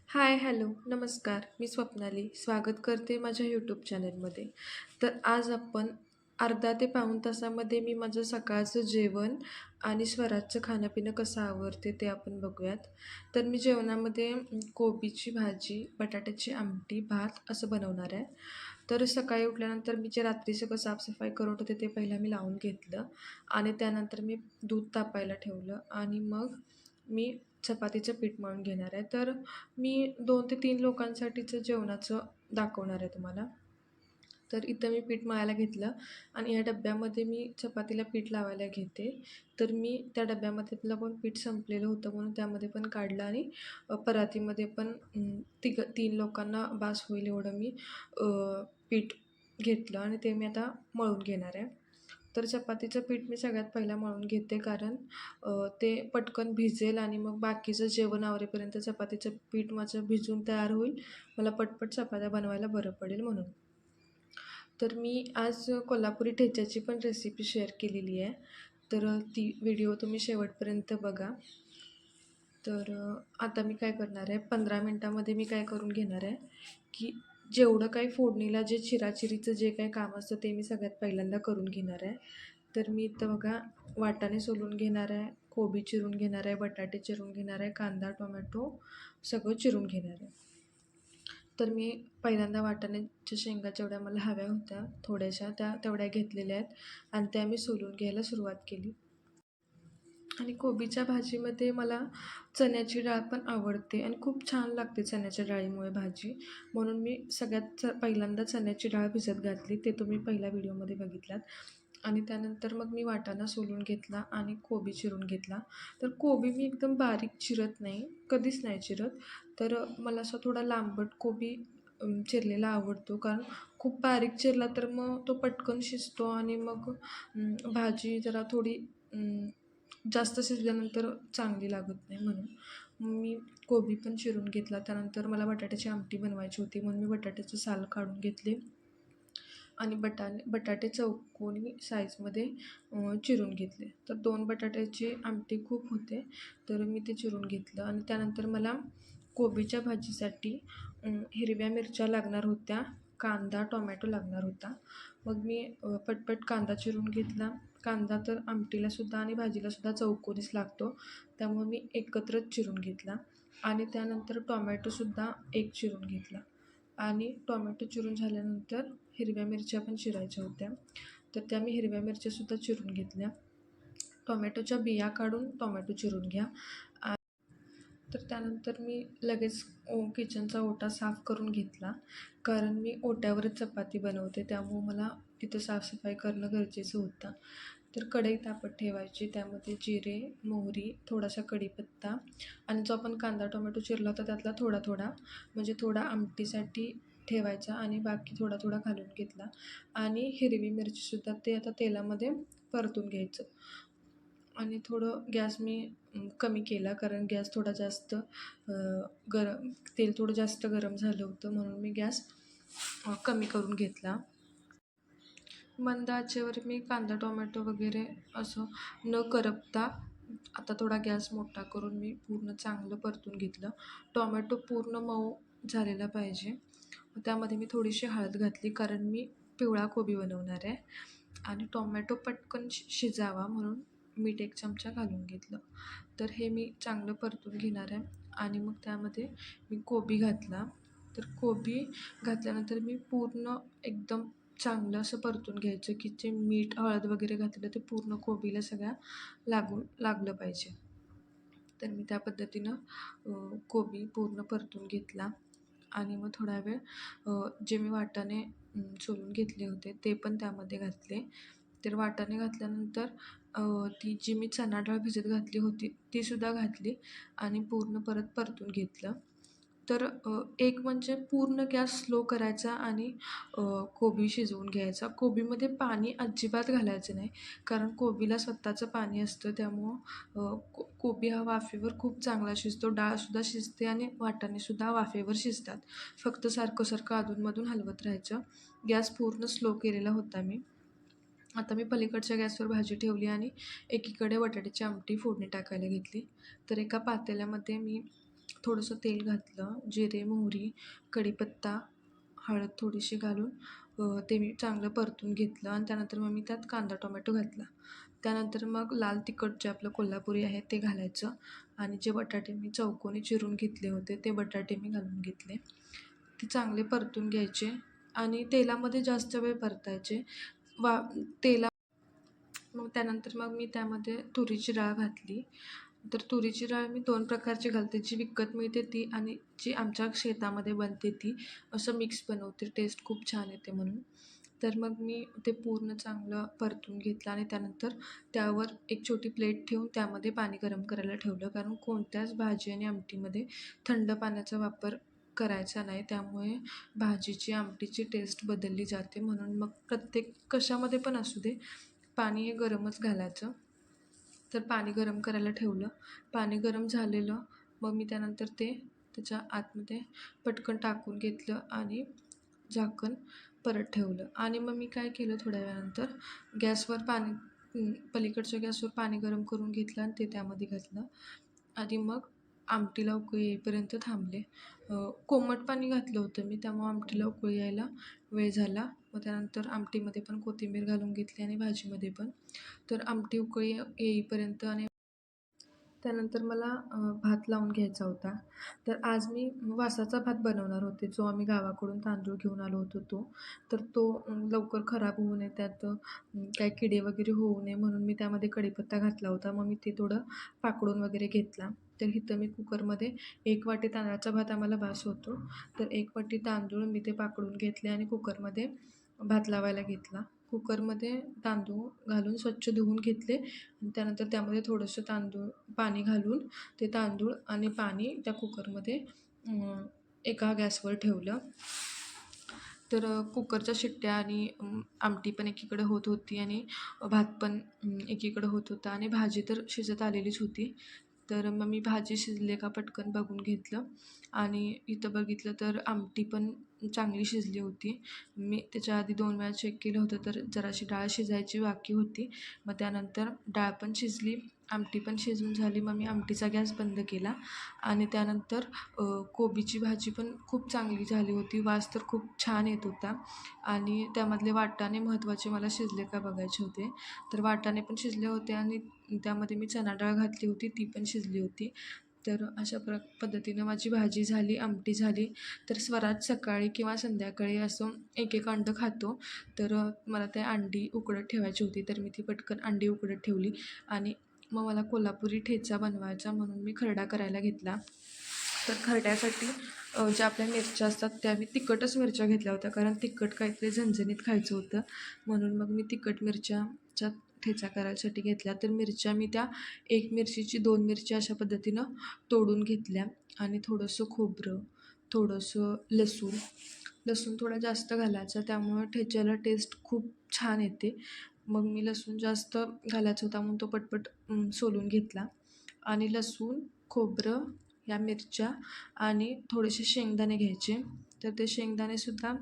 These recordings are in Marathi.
हाय, हॅलो, नमस्कार. मी स्वप्नाली. स्वागत करते माझ्या यूट्यूब चॅनलमध्ये. तर आज आपण अर्धा ते पाऊण तासामध्ये मी माझं सकाळचं जेवण आणि स्वराजचं खाणं-पिणं कसं आवरते ते आपण बघूयात. तर मी जेवणामध्ये कोबीची भाजी, बटाट्याची आमटी, भात असं बनवणार आहे. तर सकाळी उठल्यानंतर मी जे रात्री सगळं साफसफाई करत होते ते पहिलं मी लावून घेतलं आणि त्यानंतर मी दूध तापायला ठेवलं आणि मग मी चपातीचं पीठ मळून घेणार आहे. तर मी 2 ते 3 लोकांसाठीचं जेवणाचं दाखवणार आहे तुम्हाला. तर इथं मी पीठ मळायला घेतलं आणि ह्या डब्यामध्ये मी चपातीला पीठ लावायला घेते. तर मी त्या डब्यामधलं पण पीठ संपलेलं होतं म्हणून त्यामध्ये पण काढलं आणि परातीमध्ये पण 3 लोकांना बास होईल एवढं मी पीठ घेतलं आणि ते मी आता मळून घेणार आहे. तर चपातीचं पीठ मी सगळ्यात पहिला मळून घेते कारण ते पटकन भिजेल आणि मग बाकीचं जेवण आवरेपर्यंत चपातीचं पीठ माझं भिजून तयार होईल. मला पटपट चपात्या बनवायला बरं पडेल म्हणून. तर मी आज कोल्हापुरी ठेच्याची पण रेसिपी शेअर केलेली आहे. तर ती व्हिडिओ तुम्ही शेवटपर्यंत बघा. तर आता मी काय करणार आहे 15 मिनटामध्ये मी काय करून घेणार आहे, की जेवढं काही फोडणीला जे चिराचिरीचं जे काही काम असतं ते मी सगळ्यात पहिल्यांदा करून घेणार आहे. तर मी इथं बघा वाटाणे सोलून घेणार आहे, कोबी चिरून घेणार आहे, बटाटे चिरून घेणार आहे, कांदा, टोमॅटो सगळं चिरून घेणार आहे. तर मी पहिल्यांदा वाटाण्याच्या शेंगा जेवढ्या मला हव्या होत्या थोड्याशा त्या तेवढ्या घेतलेल्या आहेत आणि त्या मी सोलून घ्यायला सुरुवात केली. आणि कोबीच्या भाजीमध्ये मला चण्याची डाळ पण आवडते आणि खूप छान लागते चण्याच्या डाळीमुळे भाजी. म्हणून मी सगळ्यात पहिल्यांदा चण्याची डाळ भिजत घातली. ते तुम्ही पहिल्या व्हिडिओमध्ये बघितलात. आणि त्यानंतर मग मी वाटाणा सोलून घेतला आणि कोबी चिरून घेतला. तर कोबी मी एकदम बारीक चिरत नाही, कधीच नाही चिरत. तर मला असा थोडा लांबट कोबी चिरलेला आवडतो. कारण खूप बारीक चिरला तर मग तो पटकन शिजतो आणि मग भाजी जरा थोडी जास्त शिजल्यानंतर चांगली लागत नाही म्हणून. मग मी कोबी पण चिरून घेतला. त्यानंतर मला बटाट्याची आमटी बनवायची होती म्हणून मी बटाट्याचं साल काढून घेतले आणि बटाटे चौकोनी साईजमध्ये चिरून घेतले. तर 2 बटाट्याची आमटी खूप होते, तर मी ते चिरून घेतलं आणि त्यानंतर मला कोबीच्या भाजीसाठी हिरव्या मिरच्या लागणार होत्या, कांदा, टोमॅटो लागणार होता. मग मी पटपट कांदा चिरून घेतला. कांदा तर आमटीलासुद्धा आणि भाजीलासुद्धा चौकोनीच लागतो, त्यामुळे मी एकत्रच चिरून घेतला आणि त्यानंतर टोमॅटोसुद्धा एक चिरून घेतला आणि टोमॅटो चिरून झाल्यानंतर हिरव्या मिरच्या पण चिरायच्या होत्या. तर त्या मी हिरव्या मिरच्यासुद्धा चिरून घेतल्या. टोमॅटोच्या बिया काढून टोमॅटो चिरून घ्या. तर त्यानंतर मी लगेच किचनचा ओटा साफ करून घेतला. कारण मी ओट्यावरच चपाती बनवते त्यामुळं मला तिथं साफसफाई करणं गरजेचं होतं. तर कढई तापत ठेवायची. त्यामध्ये जिरे, मोहरी, थोडासा कढीपत्ता आणि जो आपण कांदा टोमॅटो चिरला होता त्यातला थोडा थोडा म्हणजे थोडा आमटीसाठी ठेवायचा आणि बाकी थोडा थोडा घालून घेतला आणि हिरवी मिरचीसुद्धा ते आता तेलामध्ये परतून घ्यायचं आणि थोडं गॅस मी कमी केला कारण गॅस थोडा जास्त गरम तेल थोडं जास्त गरम झालं होतं म्हणून मी गॅस कमी करून घेतला. मंद आचेवर मी कांदा टोमॅटो वगैरे असं न करपता आता थोडा गॅस मोठा करून मी पूर्ण चांगलं परतून घेतलं. टोमॅटो पूर्ण मऊ झालेला पाहिजे. त्यामध्ये मी थोडीशी हळद घातली कारण मी पिवळा कोबी बनवणार आहे आणि टोमॅटो पटकन शिजावा म्हणून मीठ 1 चमचा घालून घेतलं. तर हे मी चांगलं परतून घेणार आहे आणि मग त्यामध्ये मी कोबी घातला. तर कोबी घातल्यानंतर मी पूर्ण एकदम चांगलं असं परतून घ्यायचं की जे मीठ हळद वगैरे घातलं ते पूर्ण कोबीला सगळ्या लागलं पाहिजे. तर मी त्या पद्धतीनं कोबी पूर्ण परतून घेतला आणि मग थोडा वेळ जे मी वाटाणे सोलून घेतले होते ते पण त्यामध्ये घातले. तर वाटाणे घातल्यानंतर ती जी मी चणा डाळ भिजत घातली होती तीसुद्धा घातली आणि पूर्ण परत परतून घेतलं. तर एक म्हणजे पूर्ण गॅस स्लो करायचा आणि कोबी शिजवून घ्यायचा. कोबीमध्ये पाणी अजिबात घालायचं नाही कारण कोबीला स्वतःचं पाणी असतं त्यामुळं कोबी हा वाफेवर खूप चांगला शिजतो. डाळसुद्धा शिजते आणि वाटाणेसुद्धा वाफेवर शिजतात. फक्त सारखं अधूनमधून हलवत राहायचं. गॅस पूर्ण स्लो केलेला होता मी. आता मी पलीकडच्या गॅसवर भाजी ठेवली आणि एकीकडे बटाट्याची आमटी फोडणी टाकायला घेतली. तर एका पातेल्यामध्ये मी थोडंसं तेल घातलं, जिरे, मोहरी, कढीपत्ता, हळद थोडीशी घालून ते मी चांगलं परतून घेतलं आणि त्यानंतर मग मी त्यात कांदा टोमॅटो घातला. त्यानंतर मग लाल तिखट जे आपलं कोल्हापुरी आहे ते घालायचं आणि जे बटाटे मी चौकोनी चिरून घेतले होते ते बटाटे मी घालून घेतले. ते चांगले परतून घ्यायचे आणि तेलामध्ये जास्त वेळ परतायचे. वा तेला मग त्यानंतर मग मी त्यामध्ये तुरीची डाळ घातली. तर तुरीची डाळ मी 2 प्रकारची घालते, जी विकत मिळते ती आणि जी आमच्या शेतामध्ये बनते ती. असं मिक्स बनवते, टेस्ट खूप छान येते म्हणून. तर मग मी ते पूर्ण चांगलं परतून घेतलं आणि त्यानंतर त्यावर एक छोटी प्लेट ठेवून त्यामध्ये पाणी गरम करायला ठेवलं. कारण कोणत्याच भाजी आणि आमटीमध्ये थंड पाण्याचा वापर करायचा नाही. त्यामुळे भाजीची, आमटीची टेस्ट बदलली जाते. म्हणून मग प्रत्येक कशामध्ये पण असू दे, पाणी हे गरमच घालायचं. तर पाणी गरम करायला ठेवलं. पाणी गरम झालेलं मग मी त्यानंतर ते त्याच्या आतमध्ये पटकन टाकून घेतलं आणि झाकण परत ठेवलं आणि मग मी काय केलं थोड्या वेळानंतर गॅसवर पलीकडच्या गॅसवर पाणी गरम करून घेतलं आणि ते त्यामध्ये घातलं आणि मग आमटीला उकळी येईपर्यंत थांबले. कोमट पाणी घातलं होतं मी, त्यामुळे आमटीला उकळी यायला वेळ झाला. मग त्यानंतर आमटीमध्ये पण कोथिंबीर घालून घेतली आणि भाजीमध्ये पण. तर आमटी उकळी येईपर्यंत आणि त्यानंतर मला भात लावून घ्यायचा होता. तर आज मी वासाचा भात बनवणार होते, जो आम्ही गावाकडून तांदूळ घेऊन आलो होतो तो. तर तो लवकर खराब होऊ नये, त्यात काही किडे वगैरे होऊ नये म्हणून मी त्यामध्ये कढीपत्ता घातला होता. मग मी ते थोडं पाकडून वगैरे घेतला. तर इथं मी कुकरमध्ये 1 वाटी तांदळाचा भात आम्हाला बास होतो. तर 1 वाटी तांदूळ मी ते पाकडून घेतले आणि कुकरमध्ये भात लावायला घेतला. कुकरमध्ये तांदूळ घालून स्वच्छ धुवून घेतले आणि त्यानंतर त्यामध्ये थोडंसं पाणी घालून ते तांदूळ आणि पाणी त्या कुकरमध्ये एका गॅसवर ठेवलं. तर कुकरच्या शिट्ट्या आणि आमटी पण एकीकडे होत होती आणि भात पण एकीकडं होत होता आणि भाजी तर शिजत आलेलीच होती. तर मग मी भाजी शिजली का पटकन बघून घेतलं आणि इथं बघितलं तर आमटी पण चांगली शिजली होती. मी त्याच्या आधी 2 वेळा चेक केलं होतं, तर जराशी डाळ शिजायची बाकी होती. मग त्यानंतर डाळ पण शिजली, आमटी पण शिजून झाली. मग मी आमटीचा गॅस बंद केला आणि त्यानंतर कोबीची भाजी पण खूप चांगली झाली होती. वास तर खूप छान येत होता आणि त्यामधले वाटाणे महत्त्वाचे मला शिजले का बघायचे होते. तर वाटाणे पण शिजले होते आणि त्यामध्ये मी चणा डाळ घातली होती, ती पण शिजली होती. तर अशा पद्धतीनं माझी भाजी झाली, आमटी झाली. तर स्वराज सकाळी किंवा संध्याकाळी असं एक एक अंडं खातो. तर मला ते अंडी उकडत ठेवायची होती, तर मी ती पटकन अंडी उकडत ठेवली आणि मग मला कोल्हापुरी ठेचा बनवायचा म्हणून मी खरडा करायला घेतला. तर खरड्यासाठी ज्या आपल्या मिरच्या असतात त्या मी तिखटच मिरच्या घेतल्या होत्या, कारण तिखट काहीतरी झणझणीत खायचं होतं. म्हणून मग मी तिखट मिरच्याचा ठेचा करायसाठी घेतल्या. तर मिरच्या मी त्या 1 मिरचीची 2 मिरच्या अशा पद्धतीनं तोडून घेतल्या आणि थोडंसं खोबरं, थोडंसं लसूण थोडा जास्त घालायचा, त्यामुळं ठेच्याला टेस्ट खूप छान येते. मग मी लसूण जास्त घालायचा होता म्हणून तो पटपट सोलून घेतला आणि लसूण, खोबरं, या मिरच्या आणि थोडेसे शेंगदाणे घ्यायचे. तर ते शेंगदाणेसुद्धा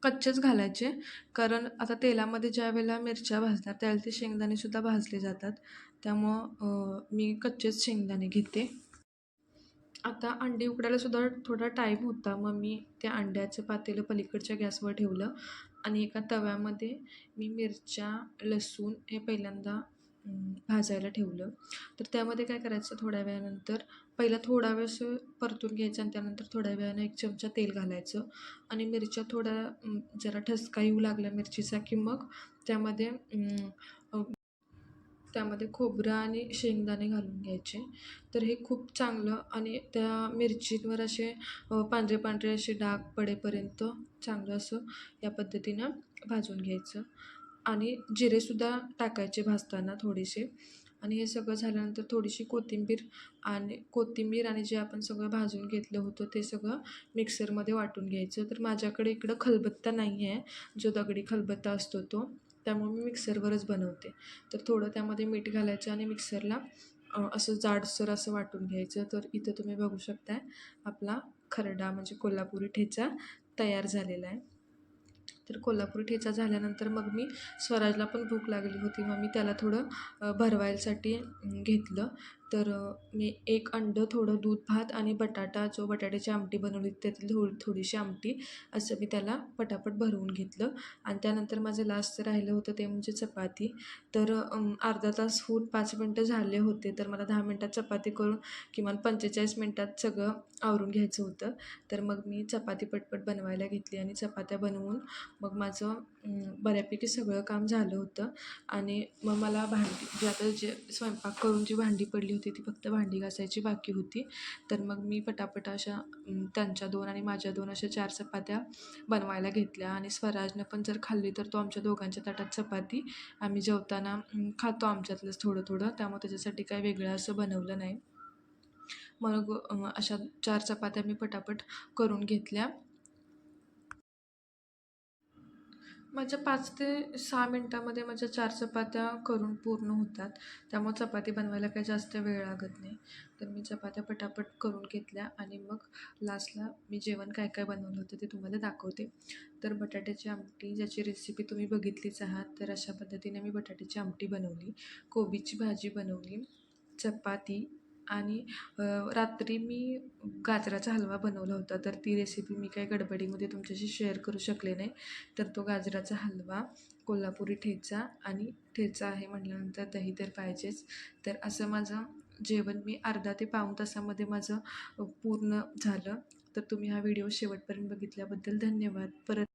कच्चेच घालायचे, कारण आता तेलामध्ये ज्यावेळेला मिरच्या भाजतात त्यावेळेला ते शेंगदाणेसुद्धा भाजले जातात. त्यामुळं मी कच्चेच शेंगदाणे घेते. आता अंडी उकडायलासुद्धा थोडा टाईम होता. मग मी त्या अंड्याचं पातेलं पलीकडच्या गॅसवर ठेवलं आणि एका तव्यामध्ये मी मिरच्या, लसूण हे पहिल्यांदा भाजायला ठेवलं. तर त्यामध्ये काय करायचं, थोड्या वेळानंतर पहिला थोडा वेळ असं परतून घ्यायचं आणि त्यानंतर थोड्या वेळानं 1 चमचा तेल घालायचं आणि मिरच्या थोड्या जरा ठसका येऊ लागला मिरचीचा, की मग त्यामध्ये खोबरं आणि शेंगदाणे घालून घ्यायचे. तर हे खूप चांगलं आणि त्या मिरचींवर असे पांढरे पांढरे असे डाग पडेपर्यंत चांगलं असं या पद्धतीनं भाजून घ्यायचं आणि जिरेसुद्धा टाकायचे भाजताना थोडेसे आणि हे सगळं झाल्यानंतर थोडीशी कोथिंबीर आणि जे आपण सगळं भाजून घेतलं होतं ते सगळं मिक्सरमध्ये वाटून घ्यायचं. तर माझ्याकडे इकडं खलबत्ता नाही आहे, जो दगडी खलबत्ता असतो तो, त्यामुळे मी मिक्सरवरच बनवते. तर थोडं त्यामध्ये मीठ घालायचं आणि मिक्सरला असं जाडसर असं वाटून घ्यायचं. तर इथं तुम्ही बघू शकताय आपला खरडा म्हणजे कोल्हापुरी ठेचा तयार झालेला आहे. तर कोल्हापुरी ठेचा झाल्यानंतर मग मी स्वराजला पण भूक लागली होती, मग मी त्याला थोडं भरवायसाठी घेतलं. तर मी एक अंडं, थोडं दूध, भात आणि बटाटा जो बटाट्याची आमटी बनवली त्यातली थोडीशी आमटी असं मी त्याला पटापट भरवून घेतलं. आणि त्यानंतर माझं लास्ट राहिलं होतं ते म्हणजे चपाती. तर अर्धा तास होऊन 5 मिनटं झाले होते, तर मला 10 मिनटात चपाती करून किमान 45 मिनटात सगळं आवरून घ्यायचं होतं. तर मग मी चपाती पटपट बनवायला घेतली आणि चपात्या बनवून मग माझं बऱ्यापैकी सगळं काम झालं होतं. आणि मग मला भांडी जे स्वयंपाक करून जी भांडी पडली होती ती फक्त भांडी घासायची बाकी होती. तर मग मी पटापट अशा त्यांच्या 2 आणि माझ्या 2 अशा 4 चपात्या बनवायला घेतल्या. आणि स्वराजनं पण जर खाल्ली तर तो आमच्या दोघांच्या ताटात चपाती आम्ही जेवताना खातो आमच्यातलंच थोडं थोडं, त्यामुळे त्याच्यासाठी काही वेगळं असं बनवलं नाही. मग अशा 4 चपात्या मी पटापट करून घेतल्या. माझ्या 5 ते 6 मिनटामध्ये माझ्या 4 चपात्या करून पूर्ण होतात. त्यामुळे चपाती बनवायला काही जास्त वेळ लागत नाही. तर मी चपात्या पटापट करून घेतल्या आणि मग लास्टला मी जेवण काय काय बनवलं होतं ते तुम्हाला दाखवते. तर बटाट्याची आमटी ज्याची रेसिपी तुम्ही बघितलीच आहात, तर अशा पद्धतीने मी बटाट्याची आमटी बनवली, कोबीची भाजी बनवली, चपाती आणि रात्री मी गाजराचा हलवा बनवला होता. तर ती रेसिपी मी काही गडबडीमध्ये तुमच्याशी शेअर करू शकले नाही. तर तो गाजराचा हलवा, कोल्हापुरी ठेचा आणि ठेचा आहे म्हटल्यानंतर दही तर पाहिजेच. तर असं माझं जेवण मी अर्धा ते पाऊण तासामध्ये माझं पूर्ण झालं. तर तुम्ही हा व्हिडिओ शेवटपर्यंत बघितल्याबद्दल धन्यवाद. परत